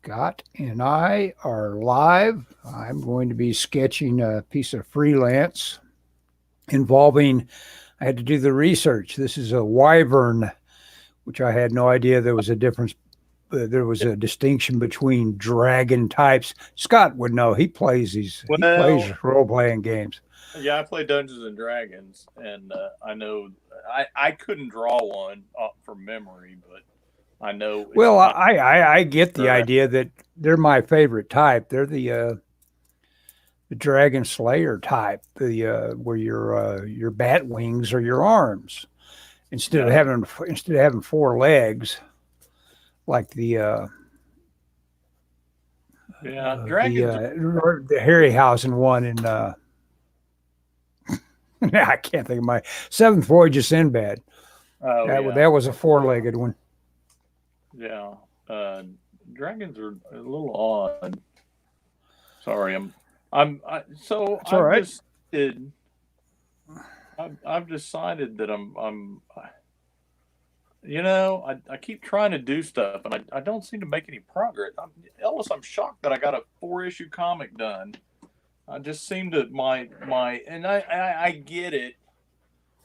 Scott and I are live. I'm going to be sketching a piece of freelance involving, I had to do the research. This is a wyvern, which I had no idea there was a difference. There was a distinction between dragon types. Scott would know. He plays Well, role playing games. yeah, I play Dungeons and Dragons, and I know I couldn't draw one from memory, but I know it's Well, kind I get of the idea that they're my favorite type. They're the dragon slayer type, the where your bat wings are your arms yeah, instead of having four legs like yeah. Dragons are the Harryhausen one in I can't think of my Seventh Voyage of Sinbad. oh yeah, That was a four legged one. yeah. Uh, Dragons are a little odd. Sorry, so It's all right. did I've decided that I keep trying to do stuff and I don't seem to make any progress. Ellis, I'm shocked that I got a 4 issue comic done. I just seem to my and I get it.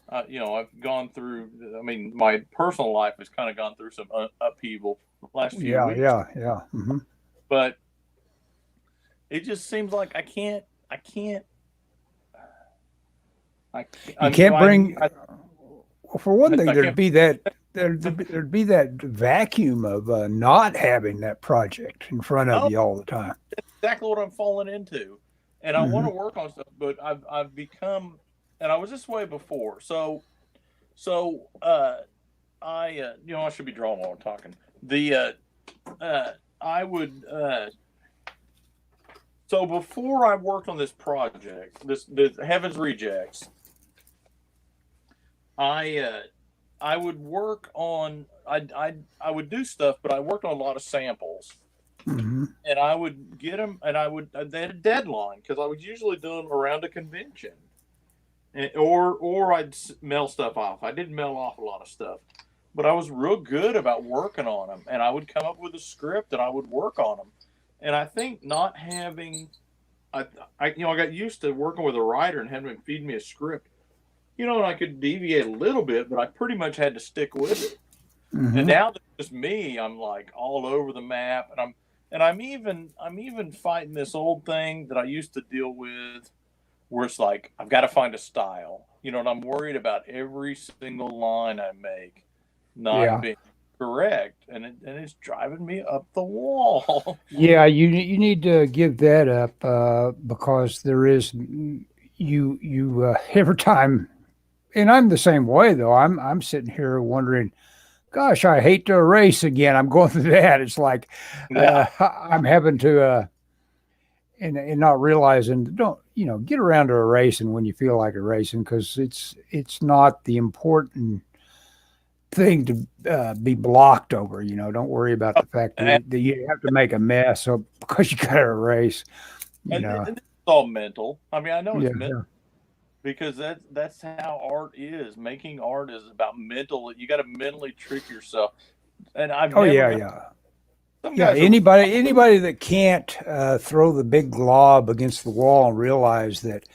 I've gone through. I mean, my personal life has kind of gone through some upheaval the last few Yeah, weeks, yeah. Hmm. but it just seems like I can't. You can't bring. I Well, for one thing, I can't. there'd be that vacuum of not having that project in front of Oh, you all the time. exactly what I'm falling into, and I want Hmm. to work on stuff, but I've become, and I was this way before. So I should be drawing while I'm talking. I would So before I worked on this project, this Heaven's Rejects, I I would work on I would do stuff, but I worked on a lot of samples, Hmm. and I would get them, and they had a deadline because I would usually do them around a convention, or I'd mail stuff off. I did mail off a lot of stuff, but I was real good about working on them, and I would come up with a script and I would work on them, and I think not having I got used to working with a writer and having him feed me a script, and I could deviate a little bit, but I pretty much had to stick with it. And Hmm. now that it's just me, I'm like all over the map, and I'm even fighting this old thing that I used to deal with, where it's like I've got to find a style, and I'm worried about every single line I make not Yeah. being correct, and it's driving me up the wall. Yeah, you need to give that up because there is every time, and I'm the same way though. I'm sitting here wondering, gosh, I hate to erase again. I'm going through that. It's like Yeah, I'm having to and not realizing don't get around to erasing when you feel like erasing because it's not the important thing to be blocked over. Don't worry about the fact and, that you have to make a mess so because you got to erase. You and, know, and it's all mental. I mean, I know yeah, it's mental yeah. because that's how art is. Making art is about mental. You got to mentally trick yourself. And I've Oh never yeah, got yeah, some yeah. guys are Anybody that can't throw the big glob against the wall and realize that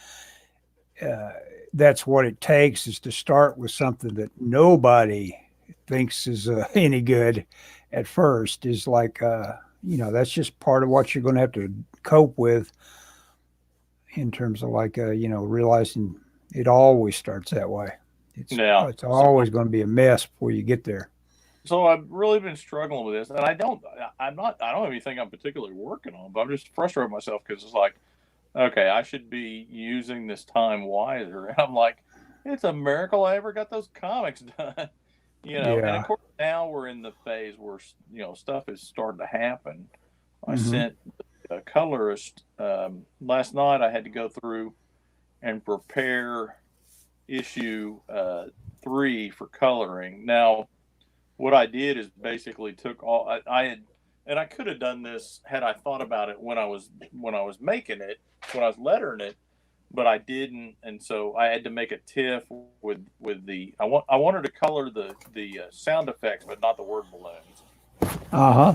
uh, that's what it takes is to start with something that nobody thinks is any good at first is like that's just part of what you're going to have to cope with in terms of like realizing it always starts that way. now. It's So always going to be a mess before you get there. so I've really been struggling with this, and I don't even think I'm particularly working on, it, but I'm just frustrated with myself because it's like, okay, I should be using this time wiser, and I'm like, it's a miracle I ever got those comics done. And of Yeah. course now we're in the phase where stuff is starting to happen. I Hmm. sent a colorist last night. I had to go through and prepare issue 3 for coloring. Now, what I did is basically took all I had, and I could have done this had I thought about it when I was making it, when I was lettering it, but I didn't, and so I had to make a tiff with the I wanted to color the sound effects, but not the word balloons. Uh huh.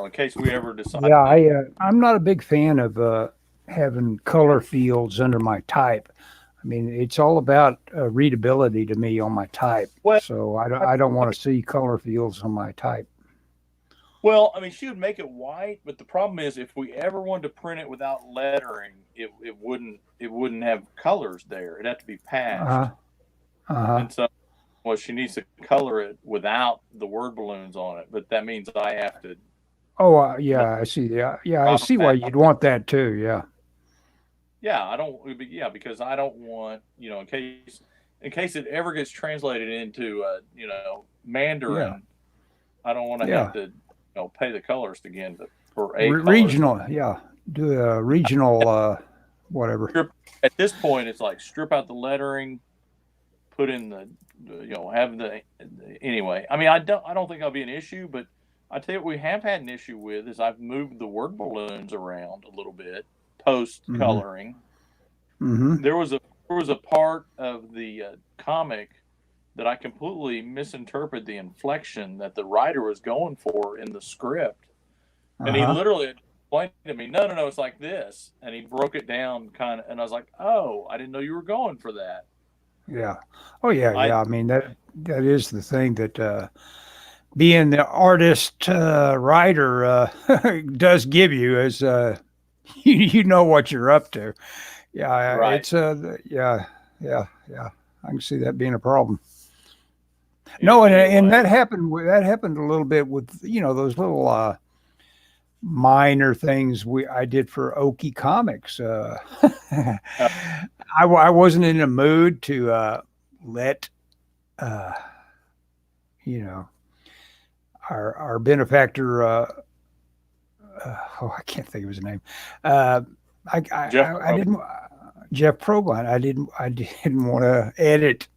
in case we ever decide Yeah, to. I'm not a big fan of having color fields under my type. I mean, it's all about readability to me on my type. Well, So I I don't want think to see color fields on my type. Well, I mean, she would make it white, but the problem is, if we ever wanted to print it without lettering, it wouldn't have colors there. It'd have to be Uh patched, huh. and so well, she needs to color it without the word balloons on it. But that means I have to Oh, let yeah, I see. Yeah, yeah, I drop see why that. you'd want that too. Yeah, Yeah, I don't. Yeah, because I don't want in case it ever gets translated into yeah, Mandarin, I don't want to have yeah. to pay the colorist again for a colorist. Regional. Yeah, do a regional whatever. Strip At this point, it's like strip out the lettering, put in have the anyway. I mean, I don't think that'll be an issue, but I tell you what we have had an issue with is I've moved the word balloons around a little bit post Mm-hmm. coloring. Mm-hmm. There was a part of the comic that I completely misinterpreted the inflection that the writer was going for in the script, Uh and he huh. literally explained to me, no, no, no, it's like this, and he broke it down kind of, and I was like, oh, I didn't know you were going for that. Yeah. Oh yeah, I yeah. I mean that is the thing that being the artist writer does give you is you know what you're up to. Yeah, Right. it's yeah, yeah, yeah. I can see that being a problem. No, and Anyway, that happened a little bit with those little minor things I did for Oki Comics. uh, I wasn't in a mood to let uh, you know our benefactor. Oh, I can't think of his name. Uh, Jeff I didn't. Jeff Probine. I didn't want to edit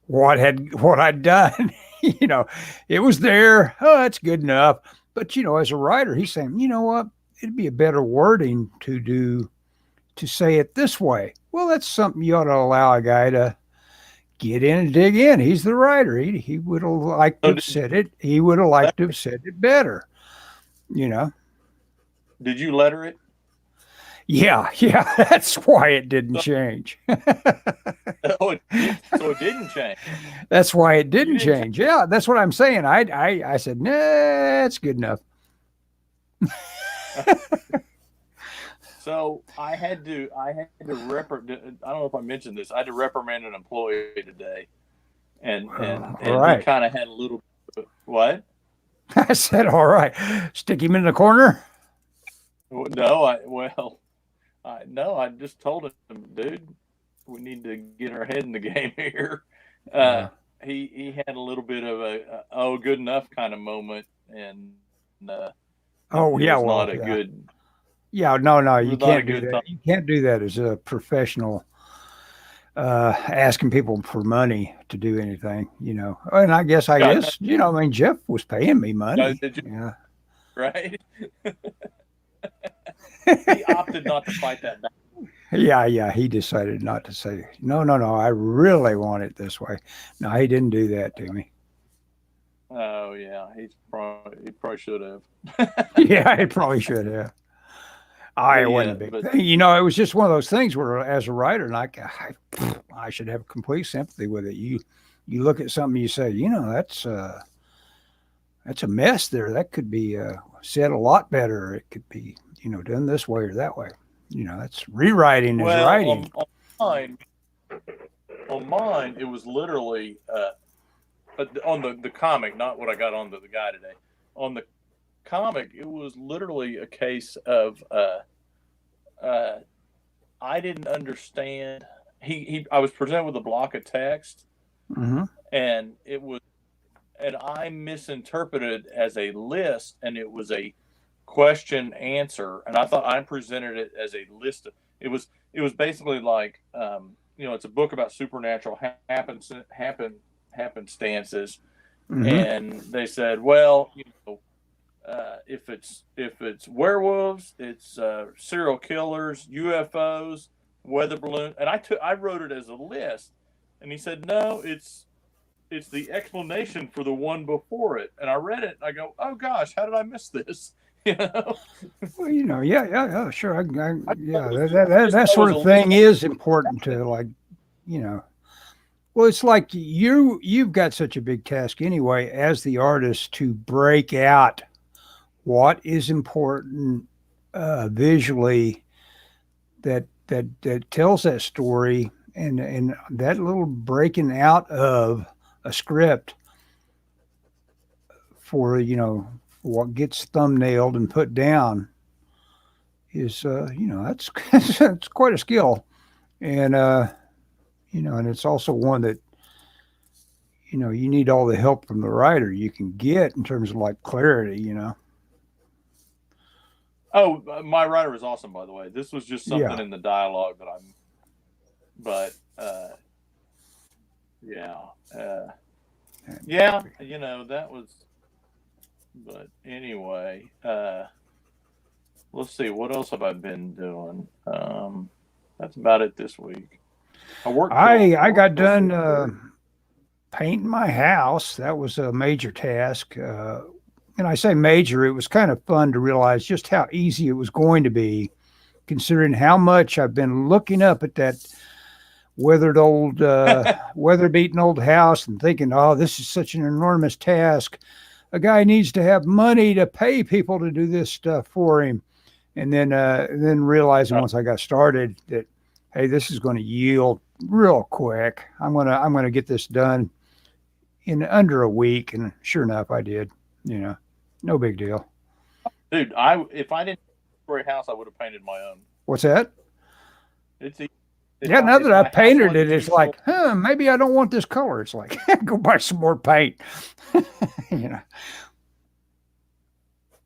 what I'd done. you know, it was there. Oh, that's good enough. But as a writer, he's saying, you know what? It'd be a better wording to say it this way. Well, that's something you ought to allow a guy to get in and dig in. He's the writer. He would have liked to so have said it. He would have liked to have said it better. You know. did you letter it? Yeah, yeah. That's why it didn't So, change. oh, it did. So it didn't change. That's why it You didn't didn't change. change. Yeah, that's what I'm saying. I said, nah, that's good enough. So I don't know if I mentioned this. I had to reprimand an employee today, and and All and he right. kind of had a little what? I said, all right. Stick him in the corner. No, no, I just told him, dude, we need to get our head in the game here. Uh, Yeah. he had a little bit of a oh good enough kind of moment, and uh, Oh, it yeah. was not Well, a yeah. good Yeah. No, no. it You was not a can't do good that. time. You can't do that as a professional, asking people for money to do anything, And I Yeah, guess, I mean, Jeff was paying me money. did you Yeah. right? He opted not to fight that back. Yeah, yeah. He decided not to say, no, no, no. I really want it this way. No, he didn't do that to me. Oh yeah, he probably should have. Yeah, I probably should have. But It wasn't yeah, a big but thing. It was just one of those things where, as a writer, and I should have complete sympathy with it. You look at something, you say, that's a mess there. That could be said a lot better. It could be, done this way or that way. That's rewriting is well writing. mine on mine it was literally but on the comic, not what I got on the guy today. On the comic, it was literally a case of uh, I didn't understand. I was presented with a block of text, Hmm. and I misinterpreted as a list, and it was a question answer, and I thought I presented it as a list. It was basically like it's a book about supernatural happenstances, Hmm. and they said, well, if it's werewolves, it's serial killers, UFOs, weather balloon, and I wrote it as a list, and he said no, it's the explanation for the one before it. And I read it and I go, oh gosh, how did I miss this? You know, Well, yeah, sure. I Yeah, just that thought it sort was a of little thing is important to like, you know. Well, it's like you've got such a big task anyway as the artist to break out what is important visually that tells that story, and that little breaking out of a script for what gets thumbnailed and put down is that's that's quite a skill, and and it's also one that you need all the help from the writer you can get in terms of like clarity. Oh, my writer was awesome, by the way. This was just something Yeah. in the dialogue that I'm, but yeah, uh, yeah, that was. But anyway, let's see, what else have I been doing? That's about it this week. I worked I got till done 6:30. painting my house. That was a major task. And I say major, it was kind of fun to realize just how easy it was going to be, considering how much I've been looking up at that weathered old, weather beaten old house and thinking, oh, this is such an enormous task. A guy needs to have money to pay people to do this stuff for him. And then realizing once I got started that, hey, this is going to yield real quick. I'm gonna get this done in under a week, and sure enough, I did. No big deal. Dude, if I didn't for a house, I would have painted my own. What's that? It's Yeah, now if that I my house painted wasn't it, too it's like, story. maybe I don't want this color. It's like, go buy some more paint. you know,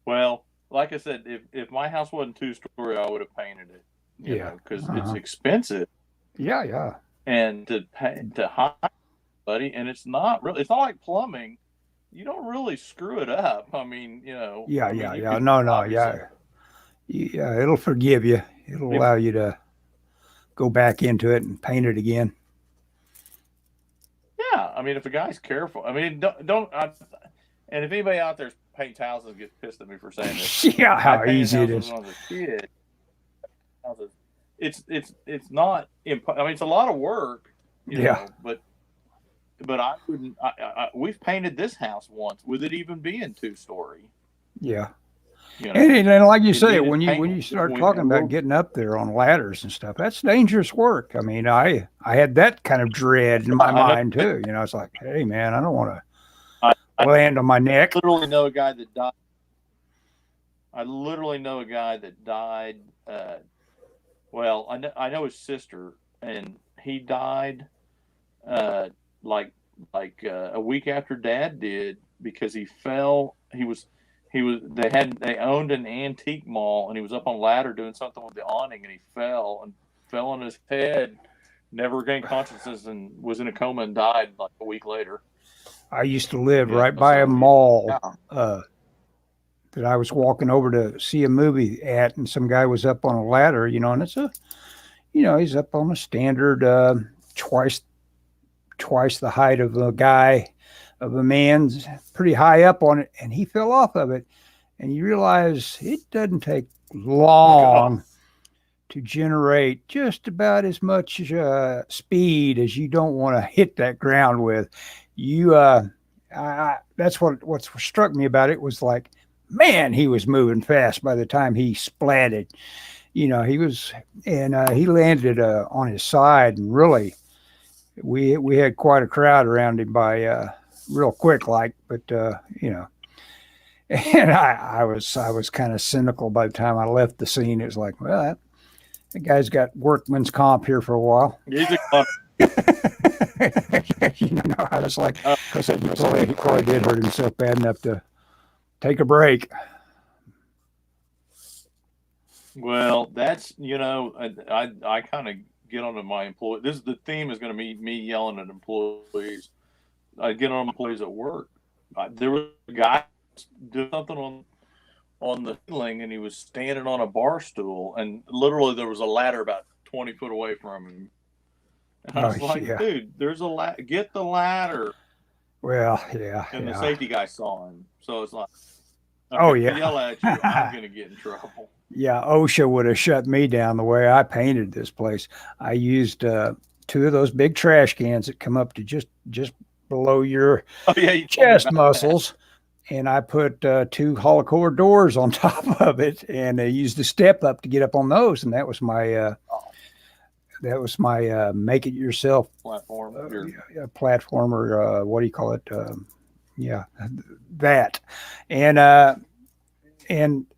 Well, like I said, if my house wasn't 2-story, I would have painted it. yeah, Because it's uh-huh. expensive Yeah. and to hire somebody, and it's not really. It's not like plumbing. You don't really screw it up. I mean, you Yeah. could No, obviously. yeah. It'll forgive you. It'll If, allow you to go back into it and paint it again. yeah, I mean, if a guy's careful, I mean, don't. And if anybody out there paints houses gets pissed at me for saying this, Yeah, I how painted easy it houses is. when I was a kid. Houses. It's not. I mean, it's a lot of work, Yeah, but I wouldn't. We've painted this house once with it even being 2-story. yeah. You And, know, and like you it say, needed when you paint. start talking And about getting up there on ladders and stuff, that's dangerous work. I mean, I had that kind of dread in my I know. mind too. It's like, hey man, I don't want I to land on my neck. literally know a guy that died. I literally know a guy that died. Well, I know his sister, and he died uh, like a week after Dad did because he fell. They owned an antique mall, and he was up on a ladder doing something with the awning, and he fell on his head, never regained consciousness, and was in a coma and died like a week later. I used to live Yeah, right by a so mall yeah. that I was walking over to see a movie at, and some guy was up on a ladder, and it's he's up on a standard twice the height of a man's pretty high up on it, and he fell off of it. And you realize it doesn't take Oh, long to generate just about as much speed as you don't want to hit that ground with. You, that's what struck me about it was like, man, he was moving fast by the time he splatted. He was, and he landed on his side, and really, we had quite a crowd around him by real quick, like, but and I was kind of cynical by the time I left the scene. It was like, well, that guy's got workman's comp here for a while. he's a I was like, uh, because he probably did hurt himself bad enough to take a break. well, that's I kind of get onto my employee. This is the theme is going to be me yelling at employees. I get on employees at work. There was a guy doing something on the ceiling, and he was standing on a bar stool, and literally there was a ladder about 20 foot away from him. And I Oh was like, yeah, dude, there's a ladder. Get the ladder. Well, yeah, and the yeah. safety guy saw him. So it's like, Oh, okay, if I yeah. yell at you, I'm gonna get in trouble. Yeah, OSHA would have shut me down the way I painted this place. I used two of those big trash cans that come up to just below your Oh yeah, you told me chest about that. muscles, and I put two holocore doors on top of it, and I used the step up to get up on those, and Oh, make it yourself platform. Your platform, or what do you call it? Yeah, that, and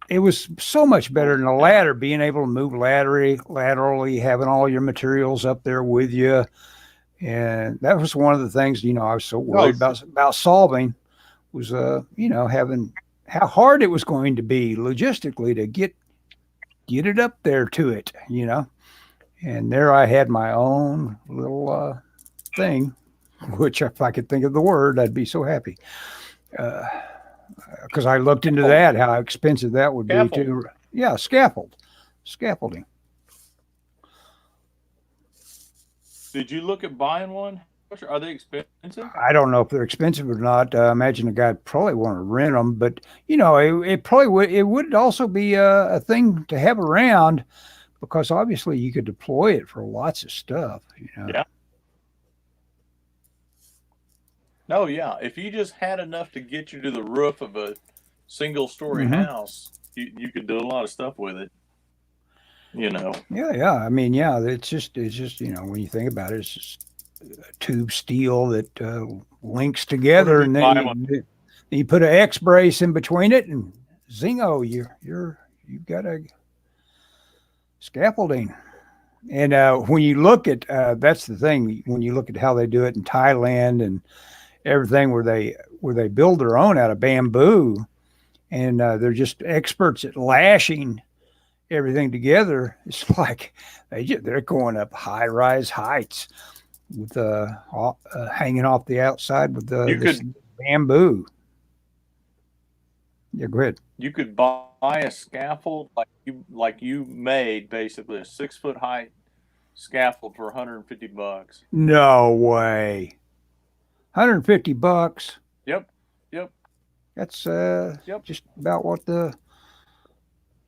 it was so much better than a yeah. ladder, being able to move laterally, having all your materials up there with you. And that was one of the things, I was so Oh, worried about solving was, having how hard it was going to be logistically to get it up there to it. And there I had my own little thing, which if I could think of the word, I'd be so happy. Because I looked into oh, that, how expensive that would be scaffold. to, yeah, scaffolding. Did you look at buying one? Are they expensive? I don't know if they're expensive or not. I imagine a guy probably want to rent them, but it probably would. It would also be a thing to have around because obviously you could deploy it for lots of stuff. Yeah. No, yeah. If you just had enough to get you to the roof of a single story Hmm. house, you could do a lot of stuff with it. You know. Yeah, yeah. I mean, yeah. It's just when you think about it, it's just tube steel that links What together, if you and then buy one? you put an X brace in between it, and zingo, you've got a scaffolding. And when you look at that's the thing, when you look at how they do it in Thailand and everything, where they build their own out of bamboo, and they're just experts at lashing everything together. It's like they're going up high rise heights with hanging off the outside with You this could bamboo. Yeah, go ahead. you could buy a scaffold like you made basically a 6 foot high scaffold for $150. No way. $150. Yep, yep, That's yep. just about what the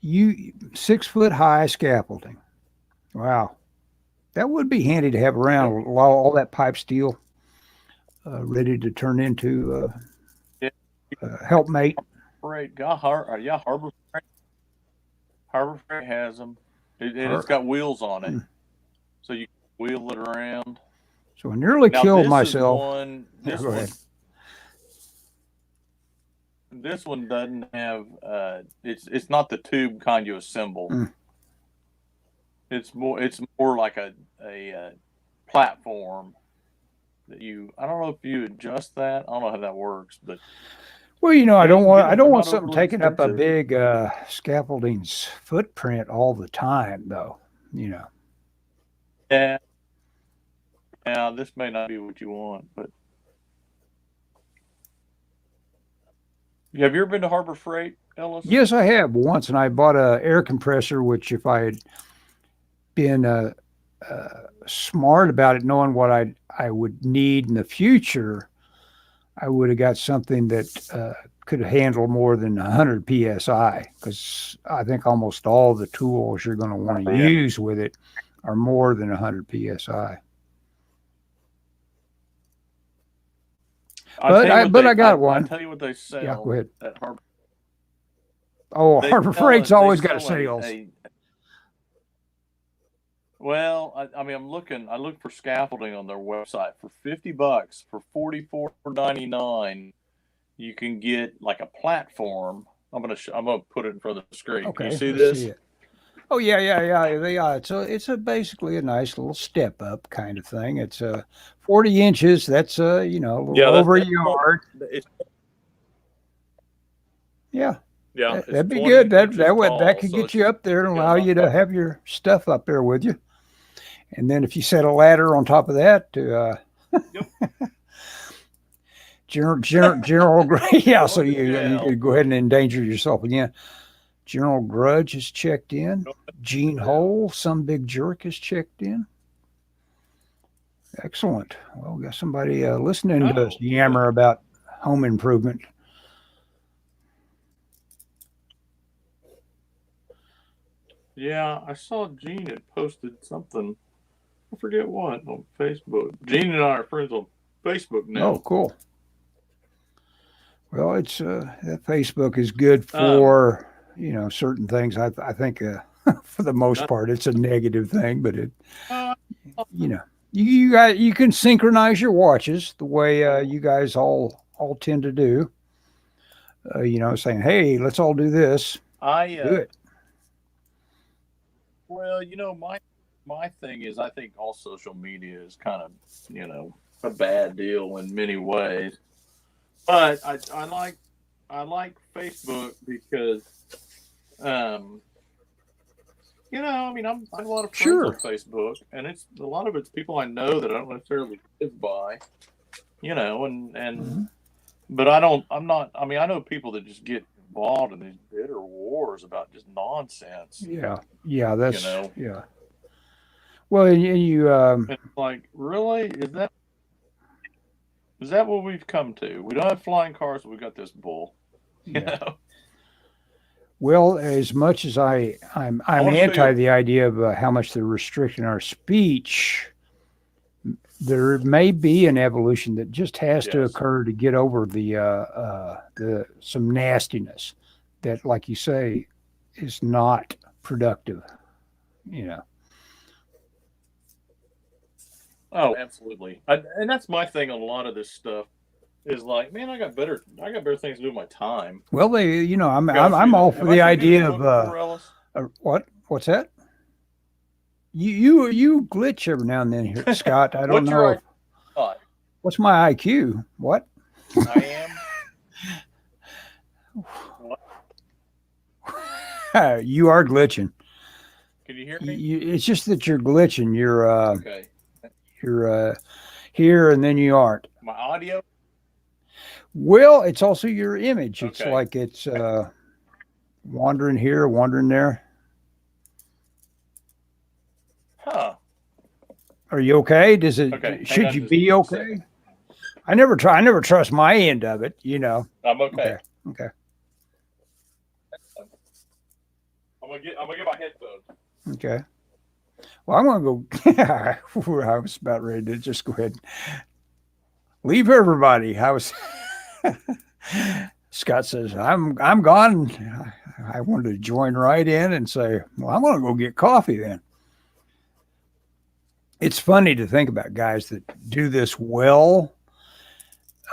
you 6 foot high scaffolding. Wow, that would be handy to have Yep. around all that pipe steel ready to turn into Yeah. helpmate. Freight, yeah, Harbor Freight has them, and it's Or, got wheels on it, hmm. so you can wheel it around. So I nearly Now killed this is myself. one. Yeah, This go ahead. one. This one doesn't have. It's not the tube kind you assemble. Mm. It's more like a platform that you. I don't know if you adjust that. I don't know how that works, but Well, yeah, I you don't can get want I them. don't They're want not something overly taking up a expensive. big scaffolding's footprint all the time, though. Yeah. Now this may not be what you want, but have you ever been to Harbor Freight, Ellis? Yes, I have once, and I bought a air compressor, which if I had been smart about it, knowing what I would need in the future, I would have got something that could handle more than 100 psi. Because I think almost all the tools you're going to want to Yeah. use with it are more than 100 psi. But I got I one. tell you what they Yeah, go sell ahead. at Harbor. Oh, They Harbor sell Freight's it. They always got a sell sales. well, I mean, I look for scaffolding on their website for $50 for $44.99. You can get like a platform. I'm gonna put it in front of the screen. Can you Okay, see let's see this? it. Oh yeah, yeah, yeah. It's a basically a nice little step up kind of thing. It's 40 inches. That's a little Yeah, over a that's yard. it's Yeah, yeah, it's that'd be 20 good. inches That tall, could so get you up there and it's got allow enough. you to have your stuff up there with you. And then if you set a ladder on top of that to Yep. general yeah, so Going to you jail. could go ahead and endanger yourself again. General Grudge is checked in. Going Gene to jail. Hole, some big jerk is checked in. Excellent. Well, we got somebody listening to us Oh, good. yammer about home improvement. Yeah, I saw Gene had posted something. I forget what on Facebook. Gene and I are friends on Facebook Oh, now. cool. Well, it's that Facebook is good Um, for certain things. I think for the most not, part it's a negative thing, but it uh, you know you can synchronize your watches the way you guys all tend to do. Saying, hey, let's all do this. I Do it. well, my thing is I think all social media is kind of a bad deal in many ways, but I like Facebook because um I mean, I have a lot of friends on Sure. Facebook, and it's a lot of it's people I know that I don't necessarily live by, and Mhm. but I don't. I'm not. I mean, I know people that just get involved in these bitter wars about just nonsense. Yeah. Yeah. You That's know, yeah. Well, and you and it's like, really, is that what we've come to? We don't have flying cars, but we got this bull. You yeah. know, Well, as much as I'm I I'm want to show anti you. the idea of how much they're restricting our speech, there may be an evolution that just has to Yes. occur to get over the some nastiness that, like you say, is not productive. You know. Oh, absolutely. And that's my thing on a lot of this stuff is like, man, I got better things to do with my time. Well, I'm Got to I'm show you I'm this. all for Have I the showed you this idea of book before, Ellis? what's that? You glitch every now and then here, Scott. I don't What's your know if idea? what's my IQ. What? I am. What? You are glitching. Can you hear me? It's just that you're glitching. Okay. You're here and then you aren't. My audio. Well, it's also your image. It's Okay. like it's wandering here, wandering there. Huh. Are you okay? Does it? Okay. Hang Should on you just be a okay? second. I never try. I never trust my end of it. I'm okay. Okay. Okay. I'm gonna get my headphones. Okay. Well, I'm gonna go. I was about ready to just go ahead and leave everybody. I was. Scott says, I'm gone. I wanted to join right in and say, well, I'm going to go get coffee then. It's funny to think about guys that do this well.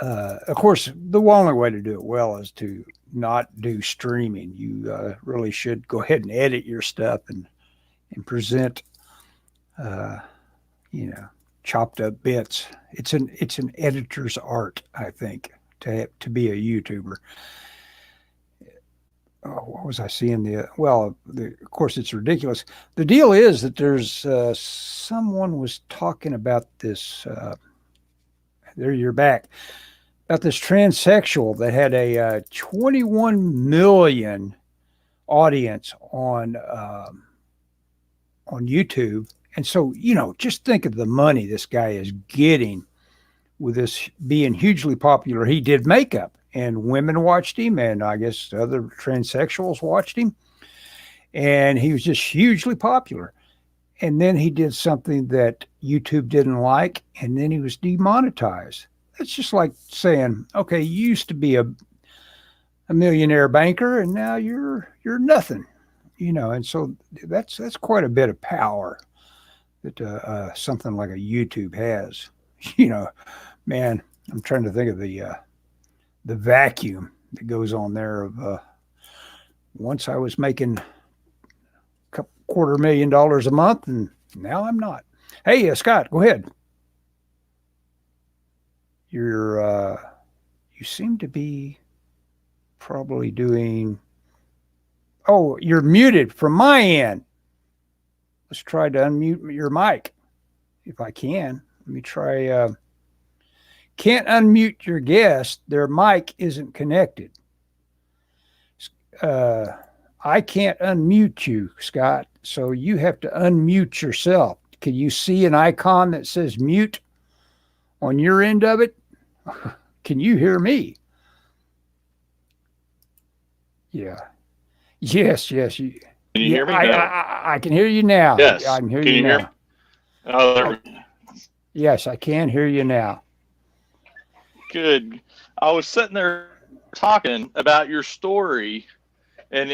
Of course, the only way to do it well is to not do streaming. You really should go ahead and edit your stuff and present, uh, you know, chopped up bits. It's an editor's art, I think, to be a YouTuber. Oh, what was I seeing? Of course, it's ridiculous. The deal is that there's someone was talking about this. There, you're back about this transsexual that had a 21 million audience on YouTube, and so just think of the money this guy is getting with this being hugely popular. He did makeup, and women watched him, and I guess other transsexuals watched him, and he was just hugely popular. And then he did something that YouTube didn't like, and then he was demonetized. It's just like saying, okay, you used to be a millionaire banker, and now you're nothing, And so that's quite a bit of power that something like a YouTube has, you know. Man, I'm trying to think of the vacuum that goes on there. Of once I was making $250,000 a month, and now I'm not. Hey, Scott, go ahead. You're you seem to be probably doing. Oh, you're muted from my end. Let's try to unmute your mic if I can. Let me try. Can't unmute your guest. Their mic isn't connected. Uh, I can't unmute you, Scott. So you have to unmute yourself. Can you see an icon that says mute? on your end of it? Can you hear me? Yeah. Yes. Yes. Can you Yeah. hear me? No. I can hear you now. Yes. I can hear Can you you hear me? now. Oh, there Yes, I can hear you now. good. I was sitting there talking about your story, and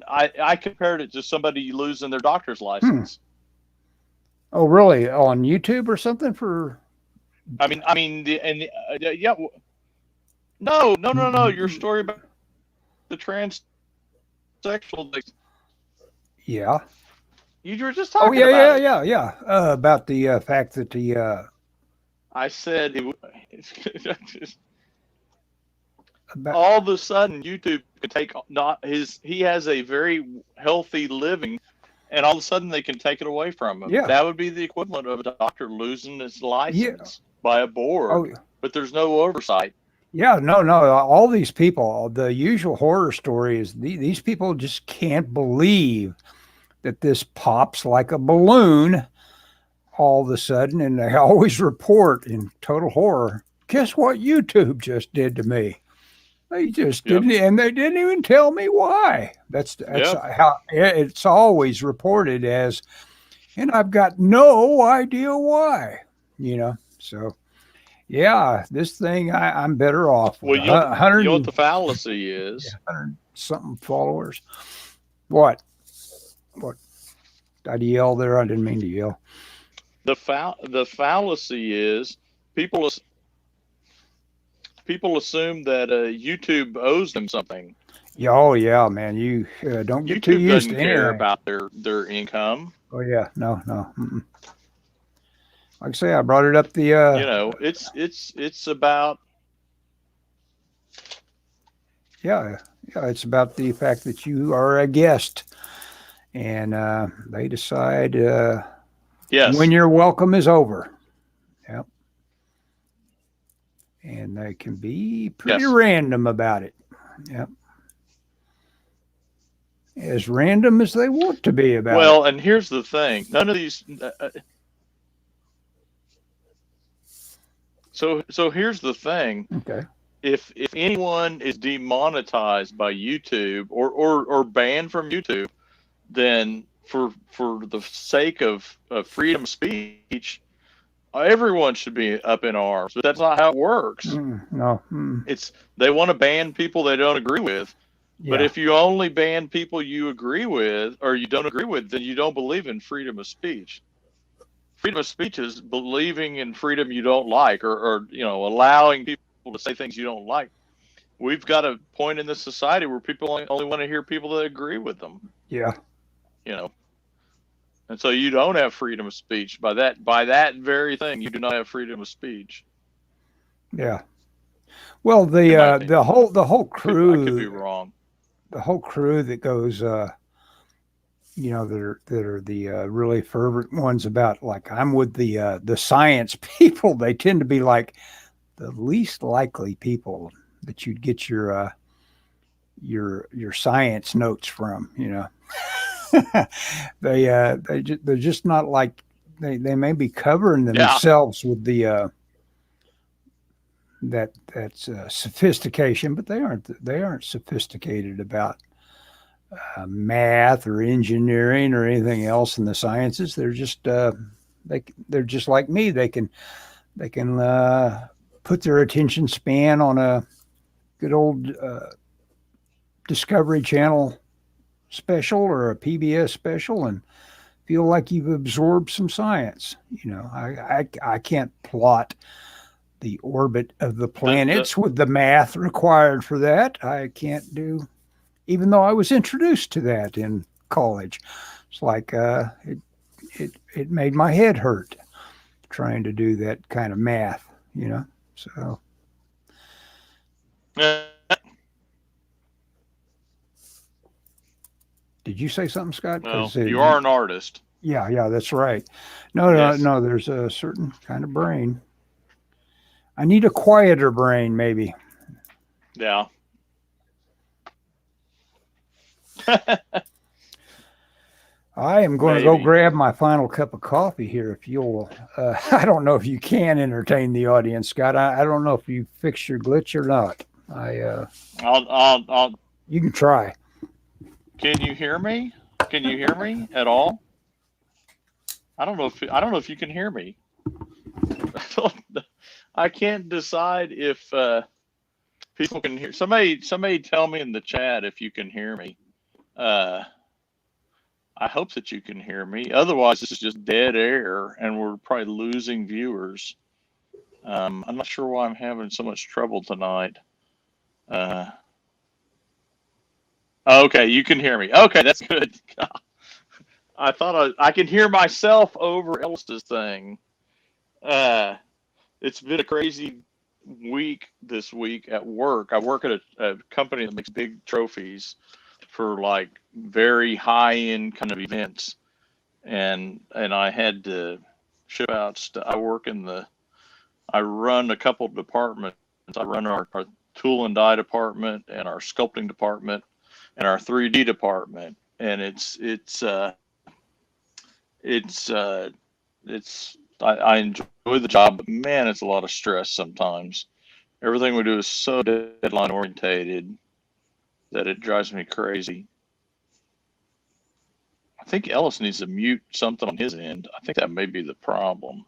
I compared it to somebody losing their doctor's Hmm. license. Oh, really? On YouTube or something for? Yeah. No. Your story about the transsexual. Yeah. You were just Oh, talking yeah, about it. yeah. About the fact that the I said about all of a sudden YouTube could take not his. He has a very healthy living, and all of a sudden they can take it away from him. yeah, That would be the equivalent of a doctor losing his yeah. license by a Oh, board, but there's no oversight. yeah. No. All these people, the usual horror story is these people just can't believe that this pops like a balloon all of a sudden, and they always report in total horror. Guess what YouTube just did to me? They just Yep. didn't, and they didn't even tell me why. That's Yep. how it's always reported as, and I've got no idea why. So yeah, this thing I'm better off with Well, a hundred you know what and the fallacy is. 100 something followers. What? What? Did I yell there? I didn't mean to yell. The fallacy is people people assume that YouTube owes them something. Yeah, oh yeah, man. You don't get too YouTube used doesn't to care anything. about their income. Oh yeah, no. Like I say, I brought it up the You know, it's about yeah, it's about the fact that you are a guest, and they decide when yes. your welcome is over. Yep, and they can be pretty Yes. random about it. Yep, as random as they want to be about it. Well, and here's the thing: none of these. So here's the thing: Okay. if anyone is demonetized by YouTube or banned from YouTube, then for the sake of freedom of speech, everyone should be up in arms. But that's not how it works. No. It's they want to ban people they don't agree with. But Yeah. if you only ban people you agree with or you don't agree with, then you don't believe in freedom of speech. Freedom of speech is believing in freedom you don't like, or allowing people to say things you don't like. We've got a point in this society where people only want to hear people that agree with them. Yeah. You know, and so you don't have freedom of speech. By that very thing, you do not have freedom of speech. Yeah. Well, In my the opinion, the whole I could be crew, wrong. the whole crew that goes, that are the really fervent ones about, like, I'm with the science people. They tend to be like the least likely people that you'd get your science notes from. They're just not like they may be covering Yeah, themselves with the that's sophistication, but they aren't sophisticated about math or engineering or anything else in the sciences. They're just they're just like me. They can put their attention span on a good old Discovery Channel special or a PBS special and feel like you've absorbed some science. I can't plot the orbit of the the planets with the math required for that. I can't do, even though I was introduced to that in college. It's like it made my head hurt trying to do that kind of math. So did you say something, Scott? well, Because you are an artist. yeah, that's right. No, no, Yes. no. There's a certain kind of brain. I need a quieter brain, maybe. Yeah. I am going to go Maybe. grab my final cup of coffee here. If you'll, I don't know if you can entertain the audience, Scott. I don't know if you fixed your glitch or not. I'll. You can try. Can you hear me? Can you hear me at all? I don't know if you can hear me. I can't decide if people can hear. Somebody tell me in the chat if you can hear me. I hope that you can hear me. Otherwise, this is just dead air, and we're probably losing viewers. I'm not sure why I'm having so much trouble tonight. Okay, you can hear me. Okay, that's good. I thought I could hear myself over Ellis's thing. It's been a crazy week this week at work. I work at a company that makes big trophies for like very high end kind of events, and I had to ship out stuff. I run a couple of departments. I run our tool and die department and our sculpting department and our 3D department, and I enjoy the job, but man, it's a lot of stress sometimes. Everything we do is so deadline orientated that it drives me crazy. I think Ellis needs to mute something on his end. I think that may be the problem.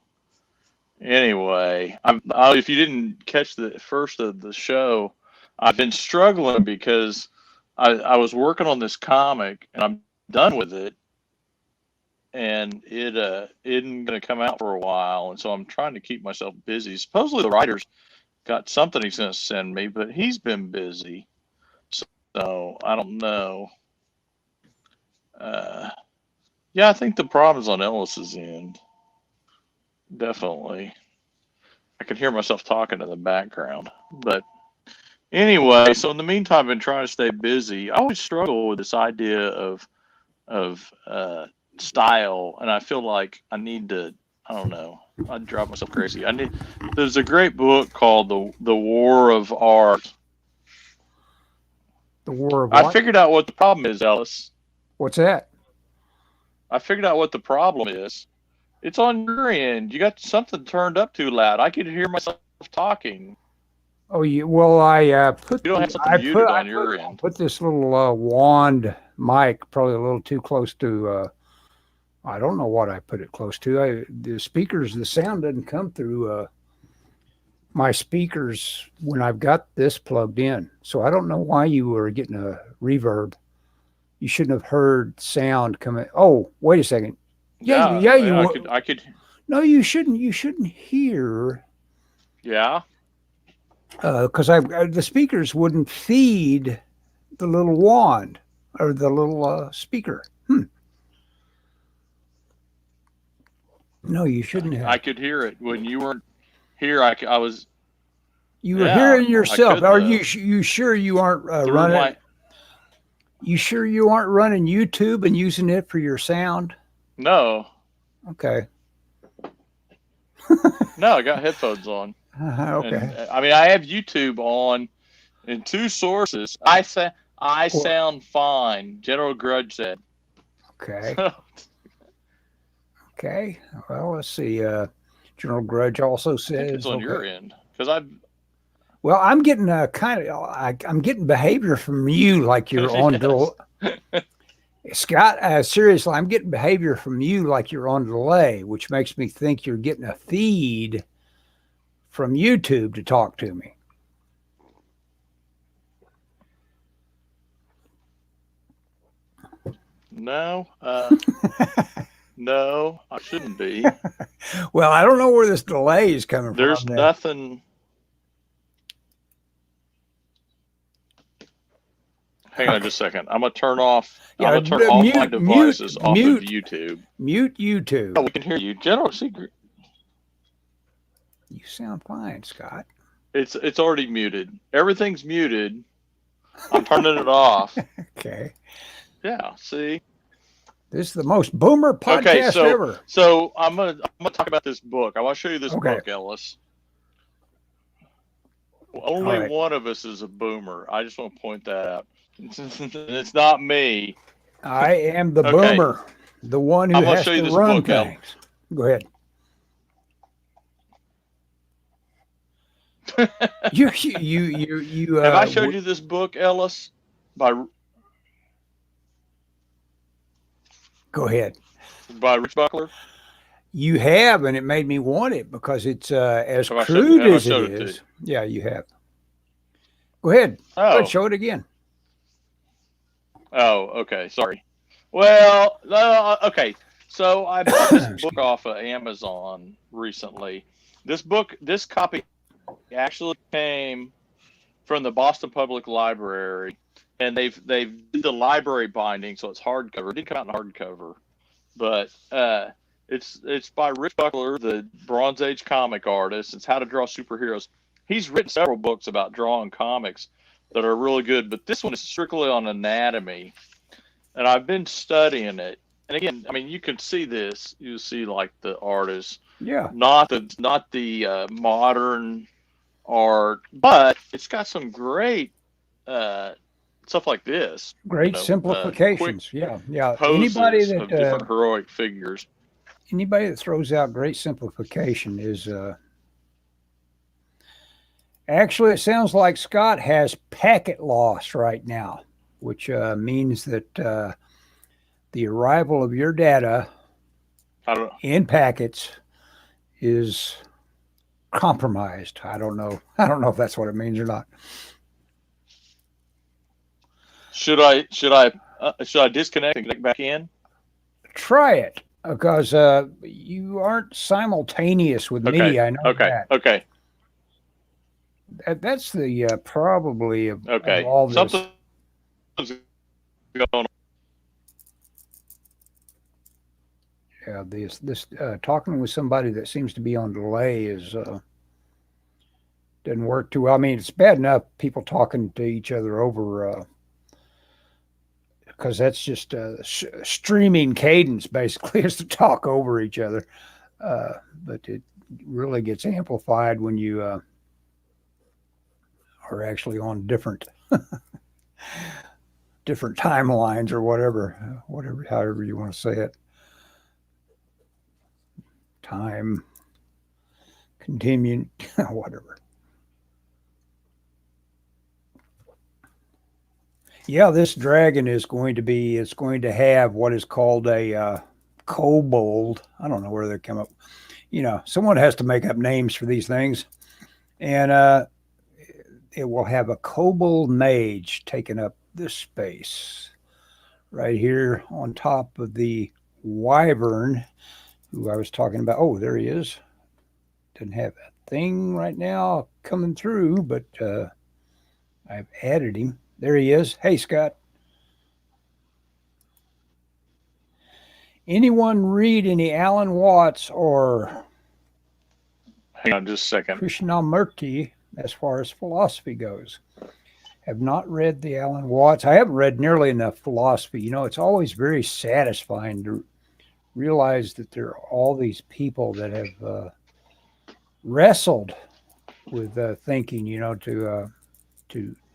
Anyway, if you didn't catch the first of the show, I've been struggling because I was working on this comic and I'm done with it, and it isn't going to come out for a while, and so I'm trying to keep myself busy. Supposedly the writer's got something he's going to send me, but he's been busy, so I don't know. Yeah, I think the problem's on Ellis's end. Definitely. I can hear myself talking in the background. But anyway, so in the meantime, I've been trying to stay busy. I always struggle with this idea of style, and I feel like I need to, I don't know, I'd drive myself crazy. There's a great book called The War of Art. The War of What? I figured out what the problem is, Ellis. What's that? I figured out what the problem is. It's on your end. You got something turned up too loud. I could hear myself talking. Oh, well, I put. You don't have something muted on your end. Put this little wand mic probably a little too close to. I don't know what I put it close to. The speakers, the sound doesn't come through my speakers when I've got this plugged in. So I don't know why you were getting a reverb. You shouldn't have heard sound coming. Oh, wait a second. Yeah, I could. No, you shouldn't. You shouldn't hear. Yeah. Because the speakers wouldn't feed the little wand or the little speaker. No, you shouldn't have. I could hear it when you weren't here. I was. You were hearing yourself. Are you sure you aren't running? You sure you aren't running YouTube and using it for your sound? No. Okay. No, I got headphones on. Okay. And, I mean, I have YouTube on in two sources. I sound fine. General Grudge said. Okay. Okay. Well, let's see. General Grudge also says it's on your end because Well, I'm getting I'm getting behavior from you like you're on Scott, seriously, I'm getting behavior from you like you're on delay, which makes me think you're getting a feed from YouTube to talk to me. No, no, I shouldn't be. Well, I don't know where this delay is coming from. There's nothing. Hang on just a second. I'm gonna turn off. I'm gonna turn all my devices off of YouTube. Mute YouTube. Oh, we can hear you. General Secret. You sound fine, Scott. It's already muted. Everything's muted. I'm turning it off. Okay. Yeah. See. This is the most boomer podcast ever. So I'm gonna talk about this book. I want to show you this book, Ellis. Only one of us is a boomer. I just want to point that out. It's not me. I am the boomer. The one who I'm gonna has show you to this run book, Al. things. Go ahead. You Have I showed you this book, Ellis? By go ahead. Rich Buckler? You have, and it made me want it because it's as Have I showed you? crude Have I as it showed it to you? is. Yeah, you have. Go ahead. Go ahead, Oh, show it again. okay. Sorry. Well, okay. So I bought this book off of Amazon recently. This copy actually came from the Boston Public Library, and they've did the library binding, so it's hardcover. It didn't come out in hardcover, but it's by Rich Buckler, the Bronze Age comic artist. It's How to Draw Superheroes. He's written several books about drawing comics that are really good, but this one is strictly on anatomy, and I've been studying it. And again, I mean, you can see this. You see like the artist, Yeah, not the modern art, but it's got some great stuff like this. great Quick simplifications. Yeah. poses of different heroic figures. Anybody that throws out great simplification is actually, it sounds like Scott has packet loss right now, which means that the arrival of your data I don't know. in packets is compromised. I don't know. I don't know if that's what it means or not. Should I disconnect and get back in? Try it because you aren't simultaneous with me. I know that. Okay. That's the probably of Okay. all this. Something's going on. Yeah, this talking with somebody that seems to be on delay is doesn't work too well. I mean, it's bad enough people talking to each other over because that's just streaming cadence basically is to talk over each other, but it really gets amplified when you are actually on different different timelines or whatever, however you want to say it. Time continuing, whatever. Yeah, this dragon is going to be, it's going to have what is called a kobold. I don't know where they come up. You know, someone has to make up names for these things. And it will have a kobold mage taking up this space right here on top of the wyvern who I was talking about. Oh, there he is. Doesn't have a thing right now coming through, but I've added him. There he is. Hey, Scott. Anyone read any Alan Watts or Hang on just a second. Krishnamurti as far as philosophy goes? Have not read the Alan Watts. I haven't read nearly enough philosophy. You know, it's always very satisfying to realize that there are all these people that have wrestled with thinking, you know, to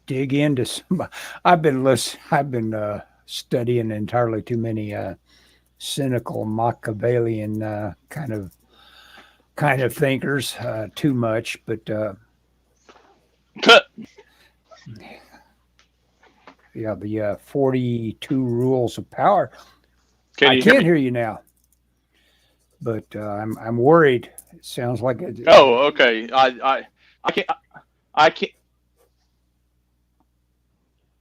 dig into some. I've been studying entirely too many cynical Machiavellian kind of thinkers, too much, but yeah, the 42 rules of power. I can't hear you now, but I'm worried. It sounds like Oh, okay.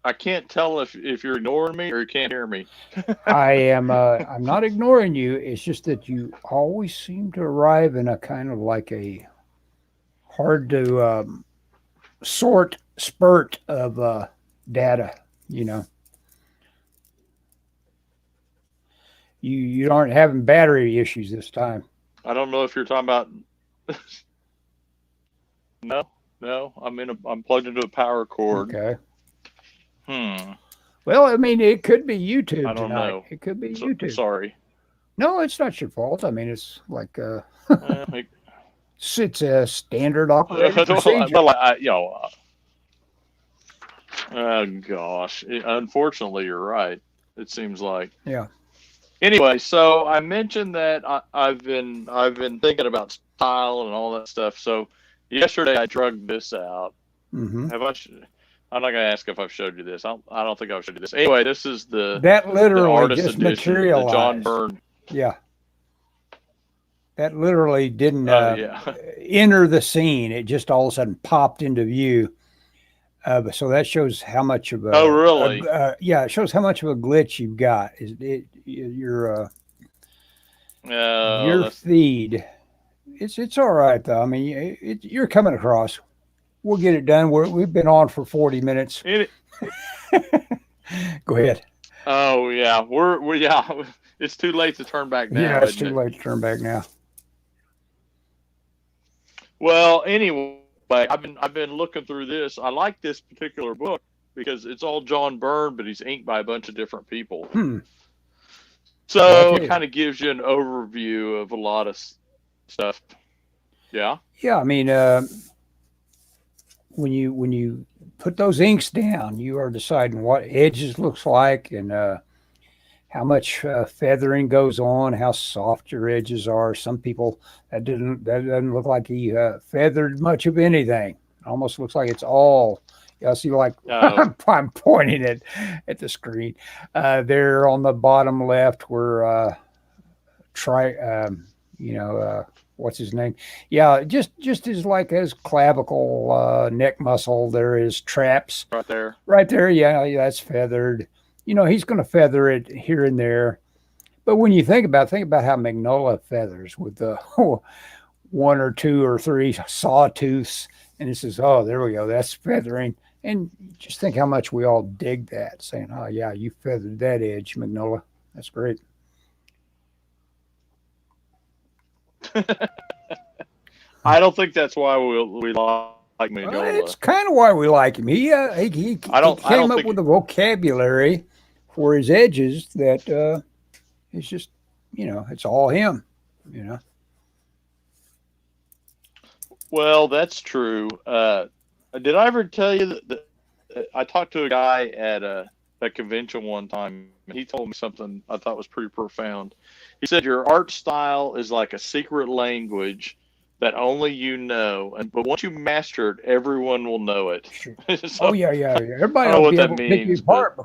I can't tell if you're ignoring me or you can't hear me. I am. I'm not ignoring you. It's just that you always seem to arrive in a kind of like a hard to sort spurt of data. You know, you aren't having battery issues this time. I don't know if you're talking about. No. I'm plugged into a power cord. Okay. Hmm. Well, I mean, it could be YouTube I don't tonight. know. It could be YouTube. Sorry. No, it's not your fault. I mean, it's like It, it's a standard operating procedure. well, oh gosh. Unfortunately, you're right. It seems like. Yeah. Anyway, so I mentioned that I've been thinking about style and all that stuff. So yesterday I drugged this out. Mm-hmm. Have I? I'm not gonna ask if I've showed you this. I don't think I've showed you this. Anyway, this is That the literally artist just edition, the John materialized. Byrne. Yeah, that literally didn't Oh yeah. enter the scene. It just all of a sudden popped into view. So that shows how much of Oh really? yeah, it shows how much of a glitch you've got. Is it Oh, your that's feed? It's all right though. I mean, you're coming across. We'll get it done. We've been on for 40 minutes. it. Go ahead. Oh yeah, we're yeah. It's too late to turn back Yeah, now, it's isn't too it? late to turn back now. Well, anyway, I've been looking through this. I like this particular book because it's all John Byrne, but he's inked by a bunch of different people. Hmm. Well, I So tell it you. kind of gives you an overview of a lot of stuff. Yeah. Yeah, I mean, when you put those inks down, you are deciding what edges looks like and how much feathering goes on, how soft your edges are. Some people that doesn't look like he feathered much of anything. It almost looks like it's all. Yeah, see, like Oh, I'm pointing at the screen. There on the bottom left, where try, you know, what's his name? Yeah, just as like as clavicle neck muscle, there is traps right there. right there. Yeah, yeah, that's feathered. He's going to feather it here and there. But when you think about how Magnolia feathers with the one or two or three sawtooths, and it says, "Oh, there we go, that's feathering." And just think how much we all dig that, saying, "Oh yeah, you feathered that edge, Magnolia. That's great." I don't think that's why we like It's Magnola. kind of why we like him. He I came don't up think. with a vocabulary for his edges that it's just it's all him. You know. Well, that's true. Did I ever tell you I talked to a guy at a convention one time, and he told me something I thought was pretty profound. He said your art style is like a secret language that only you know, and but once you master it, everyone will know it. Sure. Oh So yeah, yeah, yeah. I Everybody don't know will what be that able to pick you means, but apart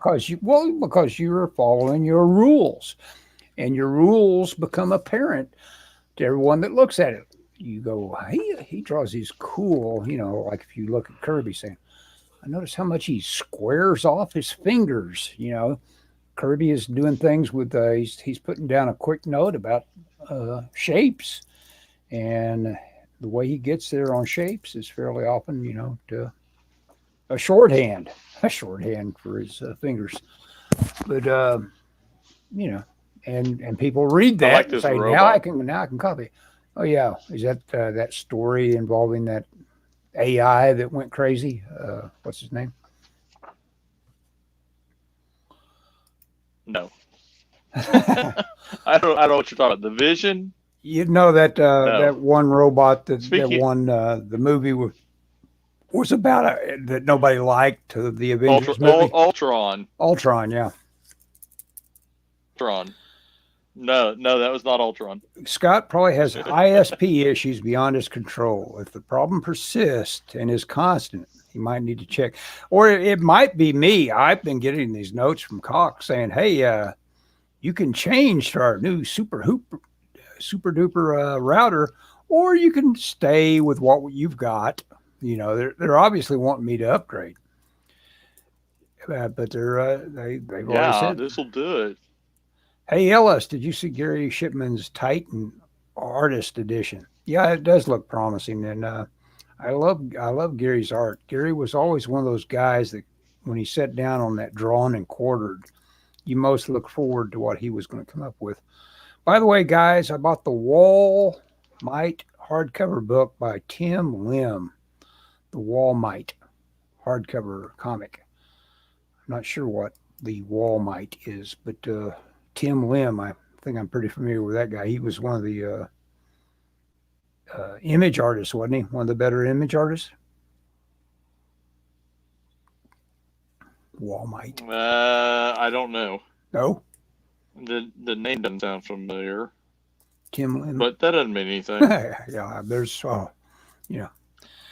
because you're following your rules, and your rules become apparent to everyone that looks at it. You go, he draws these cool, like if you look at Kirby saying, I notice how much he squares off his fingers. Kirby is doing things with he's putting down a quick note about shapes, and the way he gets there on shapes is fairly often, to a shorthand, a shorthand for his fingers. But you know, and people read I that like and this say, robot. now I can copy. Oh yeah, is that that story involving that AI that went crazy? What's his name? No, I don't know what you're talking about. The Vision? You know that No. that one robot that Speaking won the movie was about that nobody liked, the Avengers movie, Ultron. Ultron. Yeah, Ultron. No, no, that was not Ultron. Scott probably has ISP issues beyond his control. If the problem persists and is constant, he might need to check. Or it might be me. I've been getting these notes from Cox saying, "Hey, you can change to our new super duper router, or you can stay with what you've got." They're obviously wanting me to upgrade, but they've already Yeah, said, this will do it. "Hey Ellis, did you see Gary Shipman's Titan Artist Edition?" Yeah, it does look promising, and I love Gary's art. Gary was always one of those guys that when he sat down on that drawn and quartered, you most look forward to what he was going to come up with. By the way, guys, I bought the Wall Might hardcover book by Tim Lim, the Wall Might hardcover comic. I'm not sure what the Wall Might is, but Tim Lim, I think I'm pretty familiar with that guy. He was one of the image artists, wasn't he? One of the better image artists. Wall Might. I don't know. No. The name doesn't sound familiar, Tim Lin. but that doesn't mean anything. Yeah, there's yeah.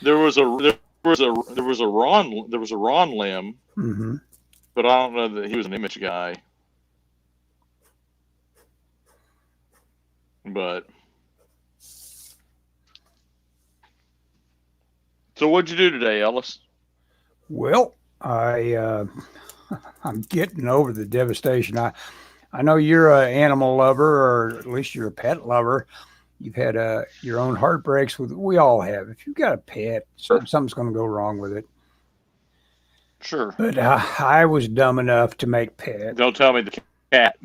There was a Ron Lim, Mm-hmm. but I don't know that he was an Image guy. But so what'd you do today, Ellis? Well, I'm getting over the devastation. I know you're an animal lover, or at least you're a pet lover. You've had your own heartbreaks with. We all have. If you've got a pet, something's going to go wrong with it. Sure. But I was dumb enough to make pets. Don't tell me the cat.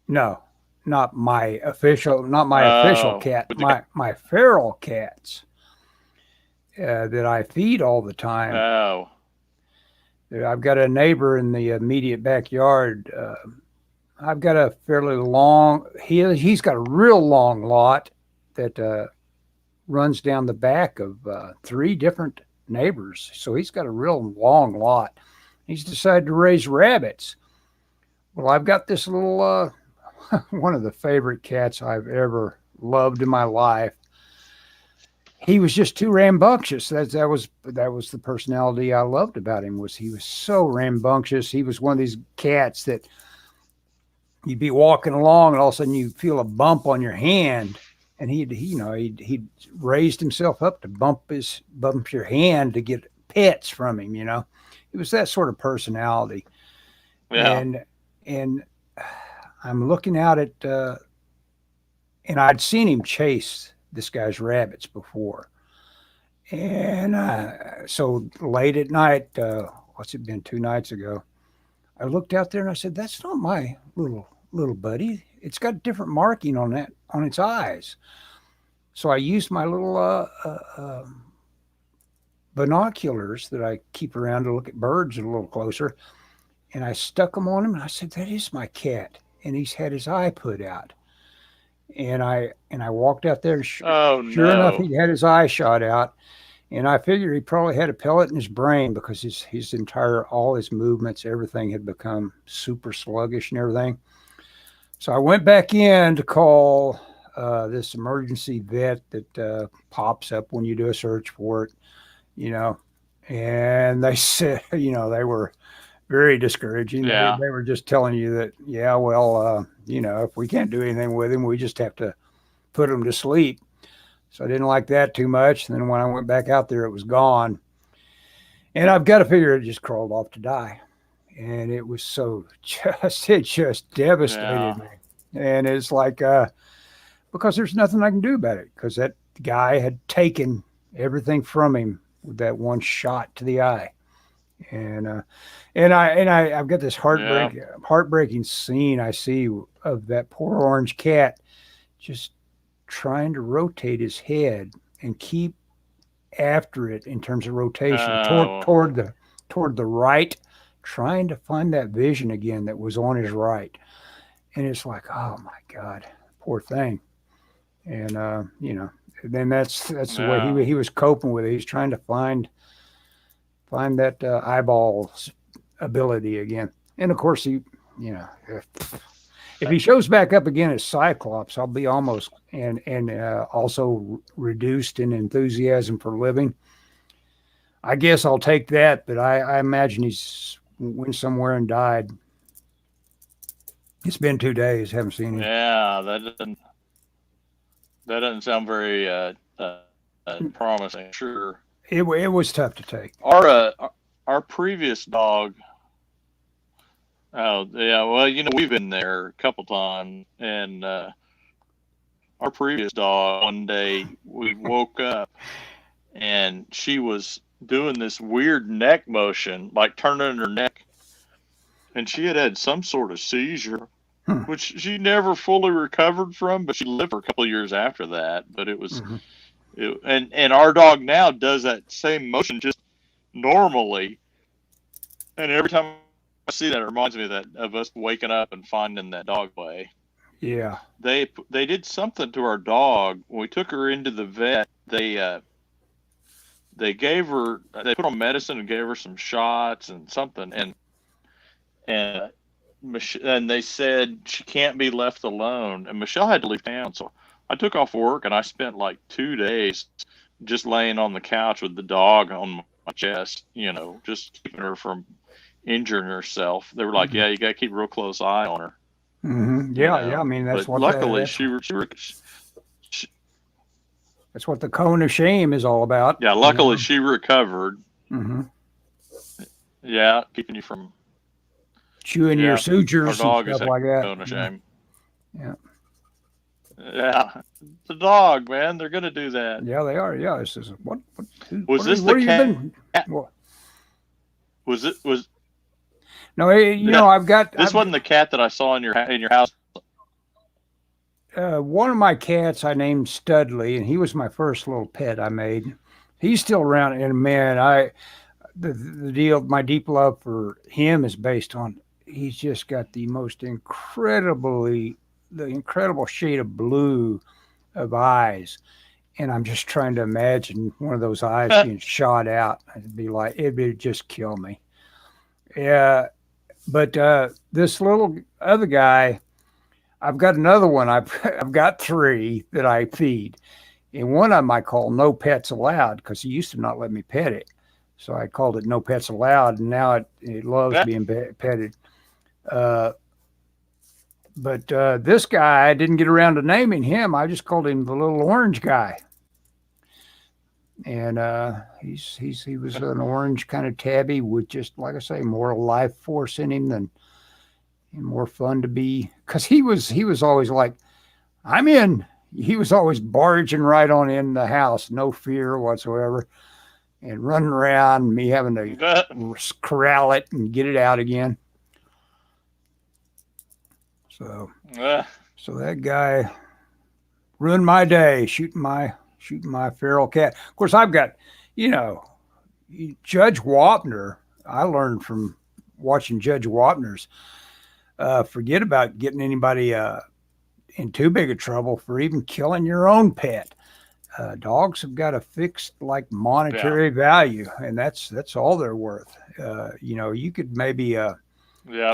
No, not my official cat. My feral cats that I feed all the time. Oh. I've got a neighbor in the immediate backyard. I've got a fairly long. He's got a real long lot that runs down the back of 3 different neighbors. So he's got a real long lot. He's decided to raise rabbits. Well, I've got this little one of the favorite cats I've ever loved in my life. He was just too rambunctious. That was the personality I loved about him. Was he was so rambunctious. He was one of these cats that you'd be walking along and all of a sudden you feel a bump on your hand, and he'd raised himself up to bump your hand to get pets from him. It was that sort of personality. Yeah. And I'm looking out at and I'd seen him chase this guy's rabbits before. And so late at night, what's it been, 2 nights ago, I looked out there and I said, that's not my little buddy. It's got different marking on its eyes. So I used my little binoculars that I keep around to look at birds a little closer, and I stuck them on him and I said, that is my cat. And he's had his eye put out. And I walked out there. Sure enough, he had his eye shot out, and I figured he probably had a pellet in his brain because all his movements, everything had become super sluggish and everything. So I went back in to call this emergency vet that pops up when you do a search for it, and they said, they were very discouraging. Yeah. They were just telling you that, if we can't do anything with him, we just have to put him to sleep. So I didn't like that too much. And then when I went back out there, it was gone. And I've got to figure it just crawled off to die. And it was it just devastated me. And it's like, because there's nothing I can do about it, because that guy had taken everything from him with that one shot to the eye. And I've got this heartbreaking scene I see of that poor orange cat just trying to rotate his head and keep after it in terms of rotation toward the right, trying to find that vision again that was on his right. And it's like, oh my God, poor thing. And then that's the way he was coping with it. He's trying to find that eyeball ability again. And of course, if he shows back up again as Cyclops, I'll be almost and also reduced in enthusiasm for living. I guess I'll take that, but I imagine he's went somewhere and died. It's been 2 days. Haven't seen him. Yeah, that doesn't sound very promising. Sure. It was tough to take. Our previous dog. Oh yeah, well we've been there a couple times, and our previous dog, one day we woke up and she was doing this weird neck motion, like turning her neck, and she had some sort of seizure, which she never fully recovered from, but she lived for a couple of years after that. But it was. Mm-hmm. And our dog now does that same motion just normally, and every time I see that, it reminds me of us waking up and finding that dog play. Yeah, they did something to our dog when we took her into the vet. They put on medicine and gave her some shots and something, and and they said she can't be left alone. And Michelle had to leave town, so I took off work and I spent like 2 days just laying on the couch with the dog on my chest, just keeping her from injuring herself. They were like, Mhm. "Yeah, you got to keep a real close eye on her." Yeah. I mean, But luckily, she that's what the cone of shame is all about. yeah, luckily she recovered. Mm-hmm. Yeah, keeping you from Chewing your our sutures and dog is stuff a like that. cone of shame. Yeah. Yeah, the dog, man, they're gonna do that. Yeah, they are. Yeah, this is what Was this where the you cat? been? Well, Was no, I've got this wasn't the cat that I saw in your house? one of my cats I named Studley, and he was my first little pet I made. He's still around, and man, the deal, my deep love for him is based on he's just got the incredible shade of blue of eyes, and I'm just trying to imagine one of those eyes being shot out. It'd just kill me. Yeah, but this little other guy, I've got another one. I've got three that I feed, and one of them I call No Pets Allowed because he used to not let me pet it. So I called it No Pets Allowed, and now it loves being petted. But this guy, I didn't get around to naming him. I just called him the little orange guy. And he was an orange kind of tabby with, just like I say, more life force in him and more fun to be. Because he was always like, I'm in. He was always barging right on in the house, no fear whatsoever, and running around, me having to corral it and get it out again. So that guy ruined my day, shooting my feral cat. Of course, I've got, Judge Wapner. I learned from watching Judge Wapner's. Forget about getting anybody in too big of trouble for even killing your own pet. Dogs have got a fixed monetary value, and that's all they're worth. You could maybe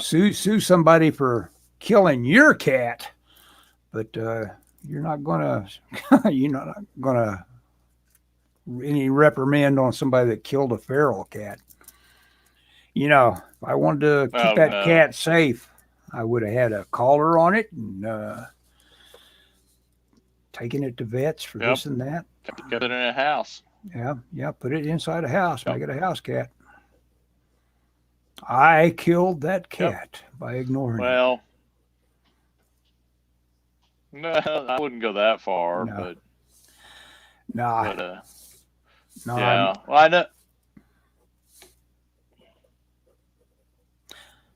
sue somebody for killing your cat, but you're not gonna any reprimand on somebody that killed a feral cat. If I wanted to keep that cat safe, I would have had a collar on it and taken it to vets for this and that. Kept it in a house. Yeah, put it inside a house, make it a house cat. I killed that cat by ignoring it. No, I wouldn't go that far, but no. Yeah. Well,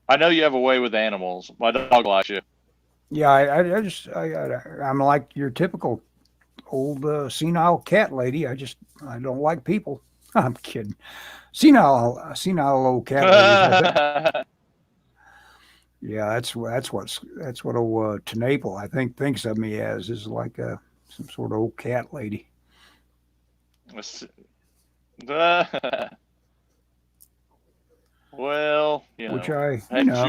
I know you have a way with animals. My dog likes you. Yeah, I'm like your typical old senile cat lady. I don't like people. I'm kidding. Senile old cat lady. Yeah, that's what old Tenaple I think thinks of me as, is like some sort of old cat lady. Well, which I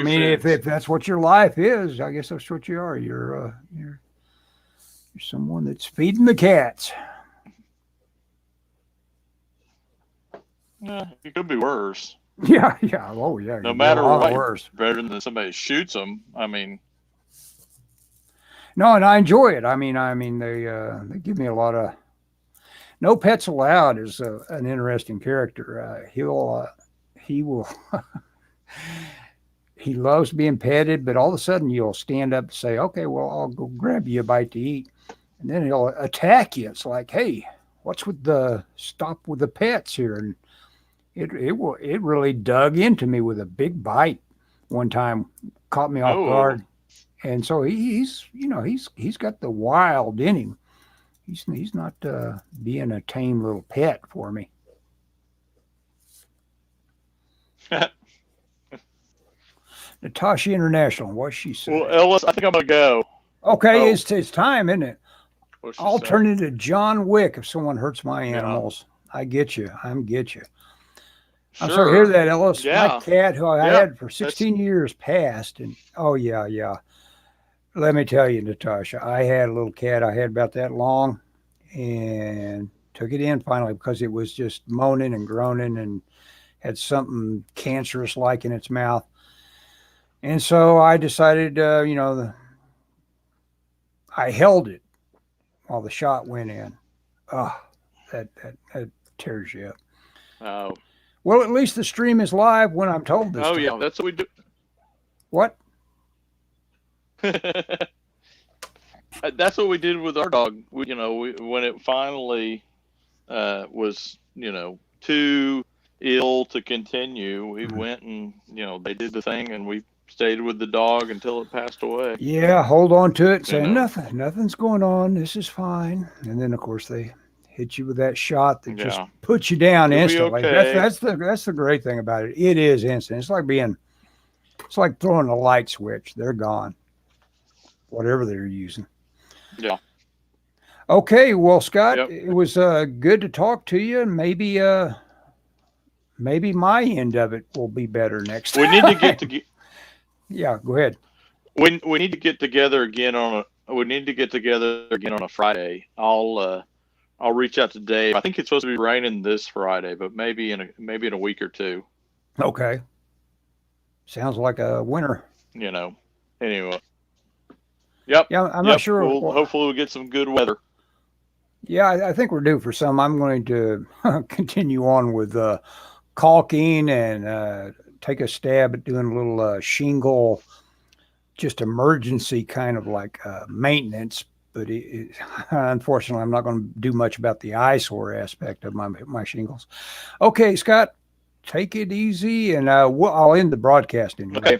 mean, if that's what your life is, I guess that's what you are. You're someone that's feeding the cats. It could be worse. Yeah. Oh, yeah. No matter what, worse. Better than somebody shoots them. I mean, no, and I enjoy it. I mean, they give me a lot of. No Pets Allowed is an interesting character. He will. He loves being petted, but all of a sudden you'll stand up and say, "Okay, well, I'll go grab you a bite to eat," and then he'll attack you. It's like, "Hey, what's with the stop with the pets here?" And it really dug into me with a big bite one time, caught me off guard. And so he's got the wild in him. He's not being a tame little pet for me. Natasha International, what's she saying? Well, Ellis, I think I'm gonna go. Okay, it's time, isn't it? I'll turn into John Wick if someone hurts my animals. I get you. I'm sorry to hear Sure. that, Ellis. My Yeah. cat, who I Yeah. had for 16 years, passed. And oh, yeah, yeah. Let me tell you, Natasha, I had a little cat. I had about that long and took it in finally because it was just moaning and groaning and had something cancerous like in its mouth. And so I decided, I held it while the shot went in. Oh, that tears you up. Oh. Well, at least the stream is live when I'm told this Oh time. yeah. That's what we do. What? That's what we did with our dog. When it finally was, too ill to continue, we went and they did the thing, and we stayed with the dog until it passed away. Yeah, hold on to it and say, You know. nothing's going on. This is fine. And then, of course, they hit you with that shot that just Yeah. puts you down You'll be instantly. okay. That's the great thing about it. It is instant. It's like throwing a light switch. They're gone. Whatever they're using. Yeah. Okay, well, Scott, Yep. it was good to talk to you. Maybe my end of it will be better next time. We need to get to. Yeah, go ahead. We need to get together again on a Friday. I'll reach out to Dave. I think it's supposed to be raining this Friday, but maybe in a week or two. Okay. Sounds like a winner. Anyway. Yep. Yeah, I'm not sure. Hopefully we'll get some good weather. Yeah, I think we're due for some. I'm going to continue on with caulking and take a stab at doing a little shingle, just emergency kind of like maintenance. But unfortunately, I'm not going to do much about the eyesore aspect of my shingles. Okay, Scott, take it easy, and I'll end the broadcast anyway. Okay.